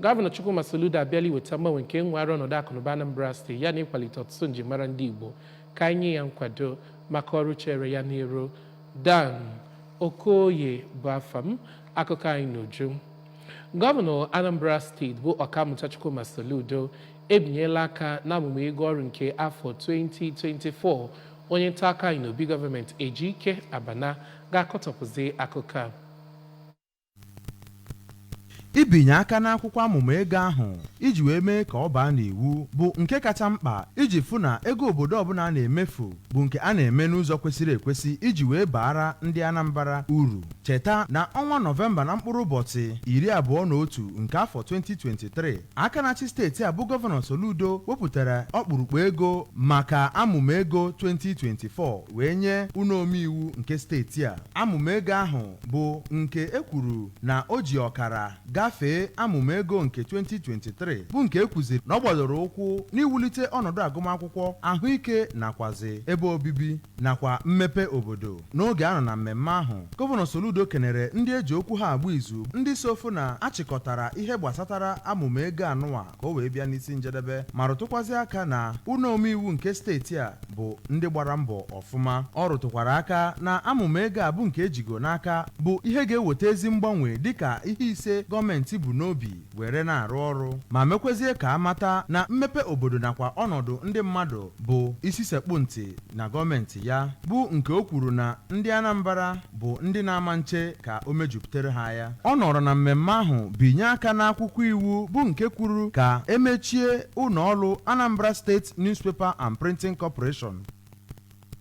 Gọvanọ Chukwuma Soludo abịala iweta mgbanwe nke nwere ọnọdụ akụnụba Anambra steeti ya na ịkwalite ọtụtụ njimara ndị Igbo ka anyị nye ya nkwado maka ọrụ chere ya n'iru. Dan Okoye bụ afa m, akụkọ anyị n'uju. Gọvanọ Anambra steeti bụ Ọkammụta Chukwuma Soludo ebinyela aka n'amụma ego ọrụ nke afọ 2024. Onye nta aka anyị n'obi gọọmenti Ejike Abana ga-akọtọpụzi akụkọ a. Ibinye aka n'akwụkwọ amụma ego ahụ iji wee mee ka ọ baa n'iwu bụ nke kacha mkpa iji fụ na ego obodo ọbụla na-emefu bụ nke a na-eme n'ụzọ kwesịrị ekwesị iji wee baara ndị Anambra uru. Cheta na ọnwa Nọvemba na mkpụrụ ụbọchị 21 nke afọ 2023 aka na-achị steeti a bụ Gọvanọ Soludo wepụtara ọkpụrụkpụ ego maka amụma ego 2024 wee nye ụlọ omeiwu nke steeti a. Amụma ego ahụ bụ nke ekwuru na o ji ọkara gafee amụma ego nke 2023 bụ nke ekwuziri na ọ gbadoro ụkwụ n'iwulite ọnọdụ agụmakwụkwọ, ahụike nakwazi ebe obibi nakwa mmepe obodo. N'oge a nọ na mmemme ahụ, Gọvanọ Soludo kenere ndị eji okwu ha agba izu ndị sofu na achịkọtara ihe gbasatara amụma ego anụwa ka o wee bịa n'isi njedebe, ma rụtụkwazi aka na ụlọ omeiwu nke steeti a bụ ndị gbara mbọ ọfụma. Ọ rụtụkwara aka na amụma ego a bụ nke ejigo n'aka bụ ihe ga-eweta ezi mgbanwe dịka ihe ise gọọmenti bụ n'obi were na-arụ ọrụ, ma mekwezie ka amata na mmepe obodo nakwa ọnọdụ ndị mmadụ bụ isi sekpụ ntị na gọọmenti ya, bụ nke o kwuru na ndị Anambra bụ ndị na-ama nche ka o mejupụtere ha ya. Ọ nọrọ na mmemme ahụ binye aka n'akwụkwọ iwu bụ nke kwuru ka emechie ụlọ ọrụ Anambra State Newspaper and Printing Corporation